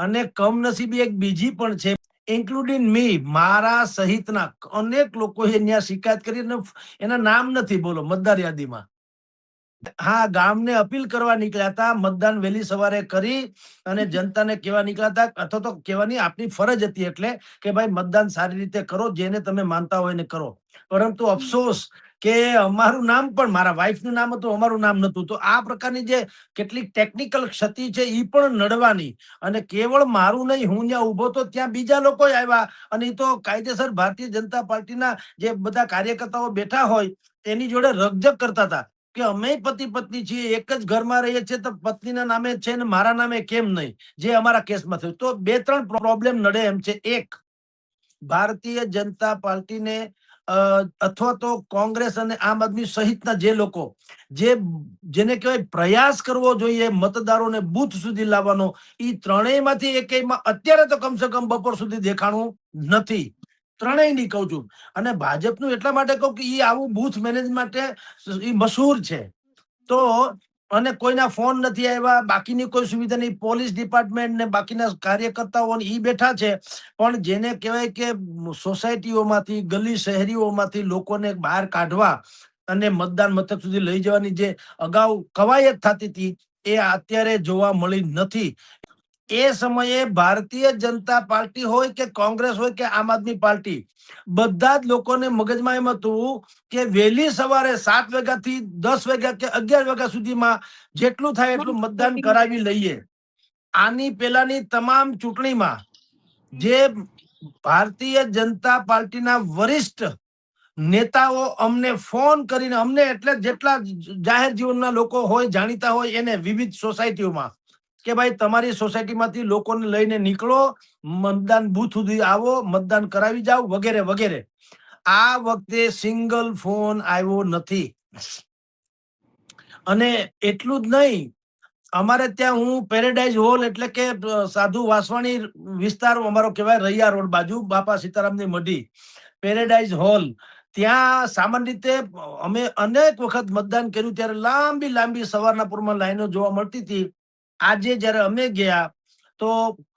અને કમનસીબી એક બીજી પણ છે, ઇન્ક્લુડિંગ મી, મારા સહિતના અનેક લોકોએ ત્યાં શિકાયત કરીને એના નામ નથી બોલો મતદાર યાદીમાં. હા, ગામને અપીલ કરવા નીકળ્યા હતા, મતદાન વહેલી સવારે કરી અને જનતાને કેવા નીકળ્યા હતા, અથવા તો કહેવાની આપણી ફરજ હતી એટલે કે ભાઈ મતદાન સારી રીતે કરો, જેને તમે માનતા હોય ને કરો. પરંતુ અફસોસ કે અમારું નામ પણ, મારા વાઈફનું નામ હતું, અમારું નામ નતું. તો આ પ્રકારની જે કેટલીક ટેકનિકલ ક્ષતિ છે એ પણ નડવાની. અને કેવળ મારું નહીં, હું ત્યાં ઉભો તો ત્યાં બીજા લોકો આવ્યા અને એ તો કાયદેસર ભારતીય જનતા પાર્ટીના જે બધા કાર્યકર્તાઓ બેઠા હોય એની જોડે રકઝક કરતા હતા કે અમે પતિ પત્ની છીએ, એક જ ઘરમાં રહીએ છીએ, તો પત્નીના નામે છે ને મારા નામે કેમ નહીં, જે અમારા કેસમાં થયું. તો બે ત્રણ પ્રોબ્લેમ નડે એમ છે. એક, ભારતીય જનતા પાર્ટીને અથવા તો કોંગ્રેસ અને આમ આદમી સહિતના જે લોકો જેને કહેવાય પ્રયાસ કરવો જોઈએ મતદારોને બૂથ સુધી લાવવાનો, એ ત્રણેયમાંથી એકમાં અત્યારે તો કમસે કમ બપોર સુધી દેખાણું નથી. ત્રણેયની કહું છું. અને ભાજપનું એટલા માટે કહું કે એ આવું બૂથ મેનેજ માટે એ મશહૂર છે. તો અને કોઈના ફોન નથી આવ્યા, બાકીની કોઈ સુવિધા નહીં, પોલીસ ડિપાર્ટમેન્ટ ને બાકીના કાર્યકર્તાઓ ઈ બેઠા છે. પણ જેને કહેવાય કે સોસાયટીઓમાંથી, ગલી શહેરીઓમાંથી લોકોને બહાર કાઢવા અને મતદાન મથક સુધી લઈ જવાની જે અગાઉ કવાયત થતી હતી એ અત્યારે જોવા મળી નથી. એ સમયે ભારતીય જનતા પાર્ટી હોય કે કોંગ્રેસ હોય કે આમ આદમી પાર્ટી, બધા જ લોકોને મગજમાં એમ હતું કે વહેલી સવારે 7 વાગ્યાથી 10 વાગ્યા કે 11 વાગ્યા સુધીમાં જેટલું થાય એટલું મતદાન કરાવી લઈએ. આની પેલાની તમામ ચૂંટણીમાં જે ભારતીય જનતા પાર્ટીના વરિષ્ઠ નેતાઓ અમને ફોન કરીને, અમને એટલે જેટલા જાહેર જીવનના લોકો હોય, જાણીતા હોય, એને વિવિધ સોસાયટીઓમાં કે ભાઈ તમારી સોસાયટીમાંથી લોકોને લઈને નીકળો, મતદાન બૂથ સુધી આવો, મતદાન કરાવી જાઓ, વગેરે વગેરે. આ વખતે સિંગલ ફોન આવ્યો નથી. અને એટલું જ નહીં, અમારે ત્યાં હું પેરેડાઇઝ હોલ એટલે કે સાધુ વાસવાણી વિસ્તાર અમારો કહેવાય, રૈયા રોડ બાજુ, બાપા સીતારામની મઢી, પેરેડાઇઝ હોલ, ત્યાં સામાન્ય રીતે અમે અનેક વખત મતદાન કર્યું ત્યારે લાંબી લાંબી સવારના પૂરમાં લાઈનો જોવા મળતી હતી. આજે જયારે અમે ગયા તો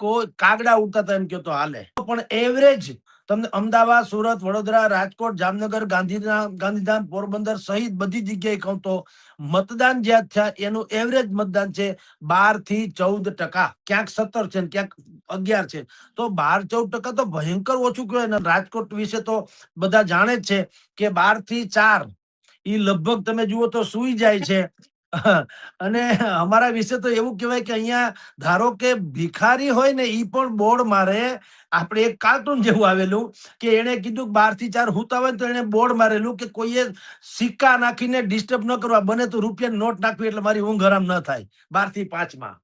કોઈ કાગડા ઉડતા હતા એમ કે તો હાલે. પણ એવરેજ તમને અમદાવાદ, સુરત, વડોદરા, રાજકોટ, જામનગર, ગાંધીધામ, પોરબંદર સહિત બધી જગ્યાએ કહું તો મતદાન જ્યાં થયા એનું એવરેજ મતદાન છે 12 થી 14%, ક્યાંક 17 છે, ક્યાંક 11 છે. તો 12-14% તો ભયંકર ઓછું કહેવાય. રાજકોટ વિશે તો બધા જાણે જ છે કે 12 થી 4 એ લગભગ તમે જુઓ તો સુઈ જાય છે. અને અમારા વિશે તો એવું કહેવાય કે અહીંયા ધારો કે ભિખારી હોય ને ઈ પણ બોર્ડ મારે. આપણે એક કાર્ટૂન જેવું આવેલું કે એને કીધું 12 થી 4 હુતા હોય તો એને બોર્ડ મારેલું કે કોઈએ સિક્કા નાખીને ડિસ્ટર્બ ન કરવા, બને તો રૂપિયાની નોટ નાખવી એટલે મારી ઊંઘ હરામ ન થાય 12 થી 5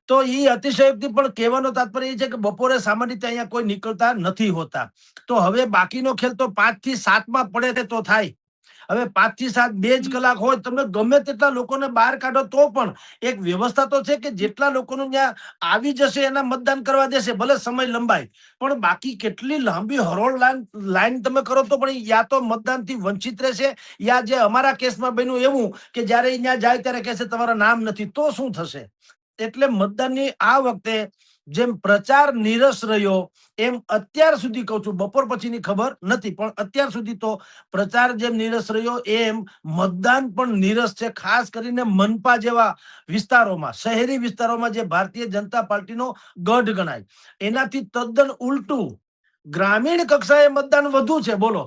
તો ઈ અતિશયોક્તિ. પણ કહેવાનો તાત્પર્ય એ છે કે બપોરે સામાન્ય રીતે અહીંયા કોઈ નીકળતા નથી હોતા. તો હવે બાકીનો ખેલ તો 5 થી 7 પડે તો થાય. હવે 5 થી 7 2 જ કલાક હોય, તમે ગમે તેટલા લોકોને બહાર કાઢો તો પણ એક વ્યવસ્થા તો છે કે જેટલા લોકોનું ત્યાં આવી જશે એના મતદાન કરવા દેશે, ભલે સમય લંબાય. પણ બાકી કેટલી લાંબી હરોળ લાઈન તમે કરો તો પણ યા તો મતદાનથી વંચિત રહેશે, યા જે અમારા કેસમાં બન્યું એવું કે જયારે અહીંયા જાય ત્યારે કહેશે તમારા નામ નથી, તો શું થશે? એટલે મતદાનની આ વખતે જેમ પ્રચાર નીરસ રહ્યો એમ અત્યાર સુધી કહું છું, બપોર પછીની ખબર નથી, પણ અત્યાર સુધી તો પ્રચાર જેમ નીરસ રહ્યો એમ મતદાન પણ નીરસ છે. ખાસ કરીને મનપા જેવા વિસ્તારોમાં, શહેરી વિસ્તારોમાં જે ભારતીય જનતા પાર્ટીનો ગઢ ગણાય એનાથી તદ્દન ઉલટું ગ્રામીણ કક્ષાએ મતદાન વધુ છે. બોલો,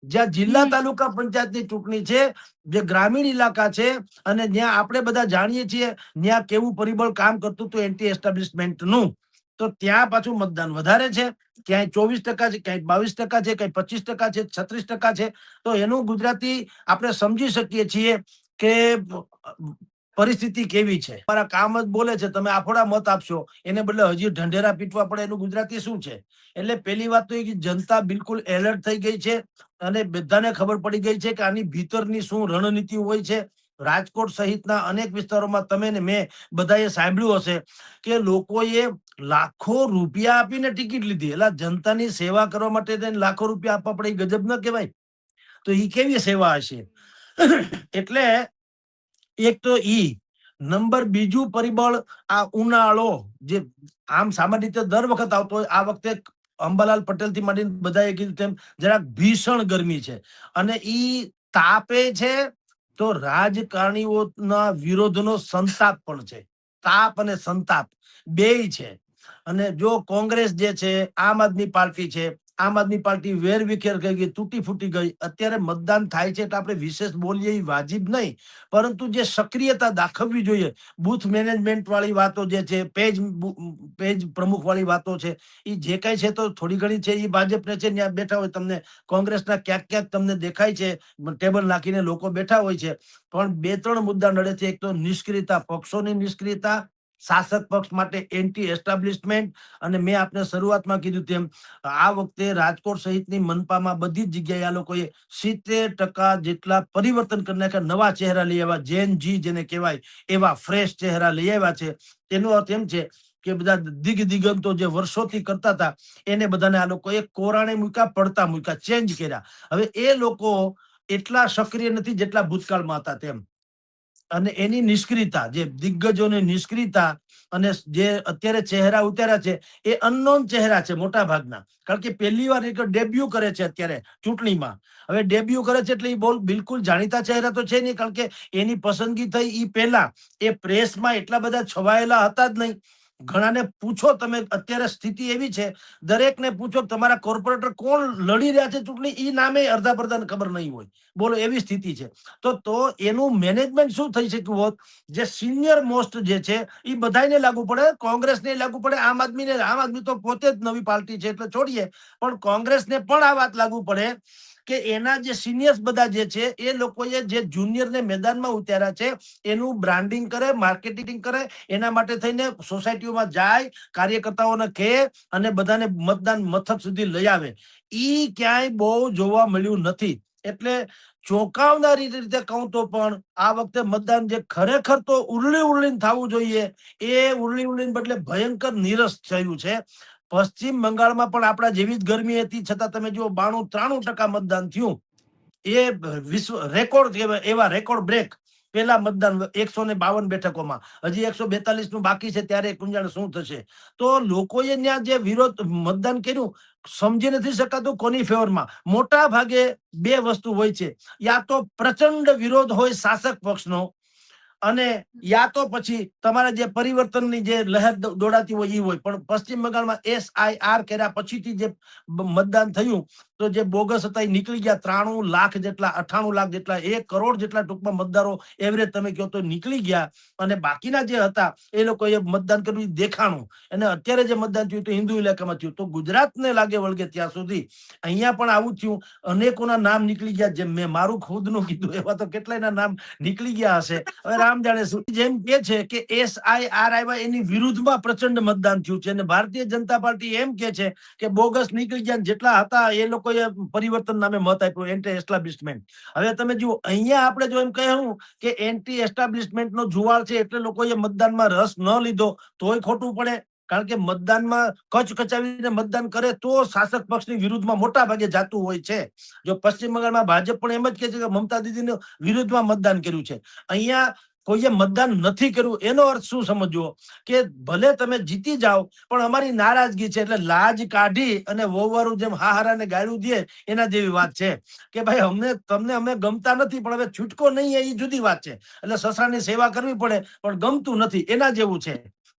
જ્યાં જિલ્લા તાલુકા પંચાયતની ચૂંટણી છે, જે ગ્રામીણ ઇલાકા છે અને જ્યાં આપણે બધા જાણીએ છીએ ત્યાં કેવું પરિબળ કામ કરતું હતું એન્ટી એસ્ટાબ્લિશમેન્ટનું, તો ત્યાં પાછું મતદાન વધારે છે. ક્યાંય 24% છે, ક્યાંય 22% છે, ક્યાંય 25% છે, 36% છે. તો એનું ગુજરાતી આપણે સમજી શકીએ છીએ કે પરિસ્થિતિ કેવી છે. મારા કામ જ બોલે છે, તમે આફોડા મત આપશો એને બદલે હજી ઢંઢેરા પીટવા પડે, એનું ગુજરાતી શું છે? એટલે પેલી વાત તો એ કે જનતા બિલકુલ એલર્ટ થઈ ગઈ છે અને બધાને ખબર પડી ગઈ છે કે આની ભીતરની શું રણનીતિ હોય છે. રાજકોટ સહિતના અનેક વિસ્તારોમાં તમે ને મેં બધાએ સાંભળ્યું હશે કે લોકોએ લાખો રૂપિયા આપીને ટિકિટ લીધી. એટલે જનતાની સેવા કરવા માટે લાખો રૂપિયા આપવા પડે, ગજબ ન કહેવાય? તો એ કેવી સેવા હશે? એટલે એક તો ઈ નંબર બીજું પરિબળ આ ઉનાળો, જે આમ સામાન્ય રીતે દર વખત આવતો હોય, આ વખતે અંબાલાલ પટેલ થી માંડીને બધાએ કીધું તેમ જરાક ભીષણ ગરમી છે, અને ઈ તાપે છે તો રાજકારણીઓના વિરોધનો સંતાપ પણ છે. તાપ અને સંતાપ બેય છે. અને જો કોંગ્રેસ જે છે, આમ આદમી પાર્ટી છે, આમ આદમી પાર્ટી વેરવિખેર થઈ ગઈ, તૂટી ફૂટી ગઈ. અત્યારે મતદાન થાય છે એટલે આપણે વિશેષ બોલીએ એ વાજિબ નહીં, પરંતુ જે સક્રિયતા દાખવવી જોઈએ, બુથ મેનેજમેન્ટ વાળી વાતો જે છે, પેજ પ્રમુખ વાળી વાતો છે, એ જે કઈ છે તો થોડી ઘણી છે એ ભાજપને છે, ત્યાં બેઠા હોય તમને કોંગ્રેસના ક્યાંક ક્યાંક તમને દેખાય છે, ટેબલ નાખીને લોકો બેઠા હોય છે. પણ બે ત્રણ મુદ્દા નડે છે. એક તો નિષ્ક્રિયતા, પક્ષોની નિષ્ક્રિયતા, શાસક પક્ષ માટે એન્ટી એસ્ટાબ્લિશમેન્ટ. અને મેં આપને શરૂઆતમાં કીધું તેમ આ વખતે રાજકોટ સહિતની મનપામાં બધી જ જગ્યાએ આ લોકોએ 70% જેટલા પરિવર્તન કરી નાખ્યા, નવા ચહેરા લઈ આવ્યા, જેન જી જેને કહેવાય એવા ફ્રેશ ચહેરા લઈ આવ્યા છે. તેનો અર્થ એમ છે કે બધા દિગંતો જે વર્ષોથી કરતા હતા એને બધાને આ લોકોએ કોરાણે મૂક્યા, પડતા મૂક્યા, ચેન્જ કર્યા. હવે એ લોકો એટલા સક્રિય નથી જેટલા ભૂતકાળમાં હતા તેમ. અને એની નિષ્ક્રિયતા, જે દિગ્ગજોની નિષ્ક્રિયતા, અને જે અત્યારે ચહેરા ઉતાર્યા છે એ અનનોન ચહેરા છે મોટા ભાગના. કારણ કે પહેલી વાર એક ડેબ્યુ કરે છે અત્યારે ચૂંટણીમાં. હવે ડેબ્યુ કરે છે એટલે એ બિલકુલ જાણીતા ચહેરા તો છે નહીં, કારણ કે એની પસંદગી થઈ એ પહેલા એ પ્રેસમાં એટલા બધા છવાયેલા હતા જ નહીં. ઘણાને પૂછો તમે, અત્યારે સ્થિતિ એવી છે, દરેકને પૂછો તમારા કોર્પોરેટર કોણ લડી રહ્યા છે ચૂંટણી, એ નામે અડધા પડધાને ખબર નહીં હોય. બોલો, એવી સ્થિતિ છે. તો એનું મેનેજમેન્ટ શું થઈ શક્યું હોત? જે સિનિયર મોસ્ટ જે છે એ બધાને લાગુ પડે, કોંગ્રેસને લાગુ પડે, આમ આદમી તો પોતે જ નવી પાર્ટી છે એટલે છોડીએ, પણ કોંગ્રેસને પણ આ વાત લાગુ પડે કે એના જે સિનિયર્સ બધા જે છે એ લોકોએ જે જુનિયરને મેદાનમાં ઉતાર્યા છે એનું બ્રાન્ડિંગ કરે, માર્કેટિંગ કરે, એના માટે થઈને સોસાયટીઓમાં જાય, કાર્યકર્તાઓને કહે અને બધાને મતદાન મથક સુધી લઈ આવે. ઈ ક્યાંય બહુ જોવા મળ્યું નથી. એટલે ચોંકાવનારી રીતે કહું તો પણ આ વખતે મતદાન જે ખરેખર તો ઉરલીને થવું જોઈએ એ ઉરલીને બદલે ભયંકર નીરસ થયું છે. પશ્ચિમ બંગાળમાં પણ આપણા જેવી જ ગરમી હતી, છતાં તમે જુઓ 92-93% મતદાન થયું. એ વિશ્વ રેકોર્ડ એવા રેકોર્ડ બ્રેક પેલા મતદાન 152 બેઠકોમાં. હજી 142 નું બાકી છે, ત્યારે કુંજાણ શું થશે. તો લોકોએ ત્યાં જે વિરોધ મતદાન કર્યું, સમજી નથી શકાતું કોની ફેવરમાં. મોટા ભાગે બે વસ્તુ હોય છે, યા તો પ્રચંડ વિરોધ હોય શાસક પક્ષનો, અને યા તો પછી તમારા જે પરિવર્તનની જે લહેર દોડાતી હોય એ હોય. પણ પશ્ચિમ બંગાળમાં SIR કર્યા પછીથી જે મતદાન થયું તો જે બોગસ હતા એ નીકળી ગયા. 93 લાખ જેટલા, 98 લાખ જેટલા, 1 કરોડ જેટલા ટૂંકમાં મતદારો એવરેજ તમે કહો તો નીકળી ગયા. અને બાકીના જે હતા એ લોકોએ મતદાન કર્યું દેખાણું. અને અત્યારે જે મતદાન થયું તો હિન્દુ ઇલાકામાં થયું. તો ગુજરાતને લાગે વળગે ત્યાં સુધી અહીંયા પણ આવું થયું. અનેકોના નામ નીકળી ગયા. જેમ મેં મારું ખુદનું કીધું એવા તો કેટલાયના નામ નીકળી ગયા હશે. હવે રામ જાણે શું. જેમ કે છે કે SIR આવ્યા એની વિરુદ્ધમાં પ્રચંડ મતદાન થયું છે, અને ભારતીય જનતા પાર્ટી એમ કે છે કે બોગસ નીકળી ગયા, જેટલા હતા એ લોકોએ પરિવર્તન નામે મત આપ્યું, એન્ટી એસ્ટાબ્લિશમેન્ટ. હવે તમે જુઓ, અહીંયા આપણે જો એમ કહ્યું કે એન્ટી એસ્ટાબ્લિશમેન્ટ નો જુવાળ છે એટલે લોકોએ મતદાનમાં રસ ન લીધો, તોય ખોટું પડે. કારણ કે મતદાનમાં કચકચાવીને મતદાન કરે તો શાસક પક્ષની વિરુદ્ધમાં મોટા ભાગે જાતું હોય છે. જો પશ્ચિમ બંગાળમાં ભાજપ પણ એમ જ કે છે કે મમતા દીદીની વિરુદ્ધમાં મતદાન કર્યું છે. અહીંયા કોઈએ મતદાન નથી કર્યું, એનો અર્થ શું સમજવો કે ભલે તમે જીતી જાઓ પણ અમારી નારાજગી છે. એટલે લાજ કાઢી અને વહુવારું જેમ હાહારાને ગાળું દે એના જેવી વાત છે કે ભાઈ તમને અમે ગમતા નથી, પણ હવે છૂટકો નહીં એ જુદી વાત છે. એટલે સસરાની સેવા કરવી પડે પણ ગમતું નથી, એના જેવું છે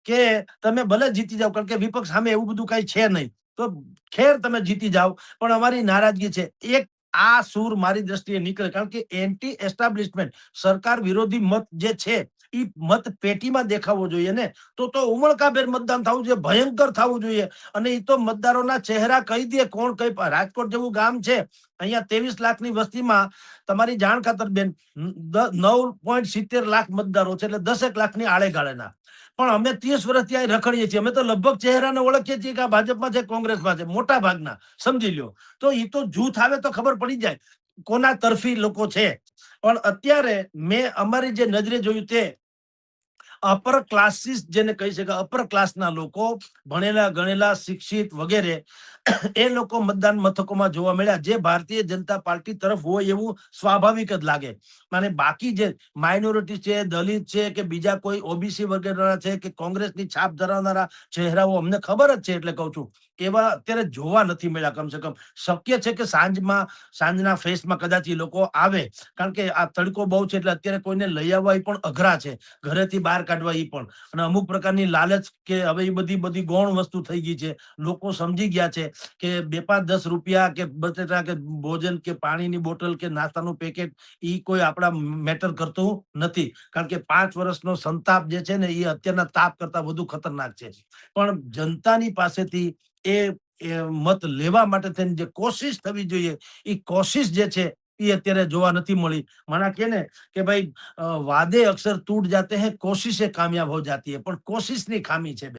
કે તમે ભલે જીતી જાઓ, કારણ કે વિપક્ષ સામે એવું બધું કઈ છે નહીં, તો ખેર તમે જીતી જાઓ પણ અમારી નારાજગી છે. એક આ સૂર મારી દ્રષ્ટિએ નીકળે, કારણ કે એન્ટી એસ્ટાબ્લિશમેન્ટ સરકાર વિરોધી મત જે છે એ મત પેટીમાં દેખાવો જોઈએ ને. તો ઉમળકાભેર મતદાન થવું જોઈએ, ભયંકર થવું જોઈએ. અને એ તો મતદારોના ચહેરા કહી દે કોણ કઈ. રાજકોટ જેવું ગામ છે, અહીંયા 23 લાખની વસ્તીમાં તમારી જાણ ખાતર બેન 9.70 લાખ મતદારો છે, એટલે 10 લાખની આળેગાળેના. પણ અમે 30 વર્ષથી અહીં રખડીએ છીએ, અમે તો લગભગ ચહેરાને ઓળખીએ છીએ કે આ ભાજપમાં છે, કોંગ્રેસમાં છે, મોટા ભાગના સમજી લ્યો. તો એ તો જૂથ આવે તો ખબર પડી જાય કોના તરફી લોકો છે. પણ અત્યારે મેં અમારી જે નજરે જોયું તે અપર ક્લાસીસ જેને કહી શકાય, અપર ક્લાસના લોકો, ભણેલા ગણેલા શિક્ષિત વગેરે, એ લોકો મતદાન મથકોમાં જોવા મળ્યા, જે ભારતીય જનતા પાર્ટી તરફ હોય એવું સ્વાભાવિક જ લાગે. અને બાકી જે માઇનોરિટી છે, દલિત છે કે બીજા કોઈ ઓબીસી વગેરેના છે કે કોંગ્રેસની છાપ ધરાવનારા ચહેરાઓ અમને ખબર જ છે એટલે કહું છું, એવા અત્યારે જોવા નથી મળ્યા. કમસે કમ શક્ય છે કે સાંજના ફેસમાં કદાચ એ લોકો આવે, કારણ કે આ તડકો બહુ છે એટલે અત્યારે કોઈને લઈ આવવા ઈ પણ અઘરા છે, ઘરેથી બહાર કાઢવા ઈ પણ. અને અમુક પ્રકારની લાલચ કે હવે એ બધી બધી ગૌણ વસ્તુ થઈ ગઈ છે. લોકો સમજી ગયા છે કે 2-5-10 રૂપિયા કે બટેટા કે ભોજન કે પાણીની બોટલ કે નાસ્તાનું પેકેટ ઈ કોઈ આપણા મેટર કરતું નથી. કારણ કે 5 વર્ષનો સંતાપ જે છે ને એ અત્યારના તાપ કરતા વધુ ખતરનાક છે. પણ જનતાની પાસેથી એ મત લેવા માટે થઈને જે કોશિશ થવી જોઈએ, એ કોશિશ જે છે એ અત્યારે જોવા નથી મળી. માણા કે ને કે ભાઈ, વાદે અક્ષર ટूट जाते हैं, कोशिशें कामयाब हो जाती है, પણ કોશિશની ખામી છે.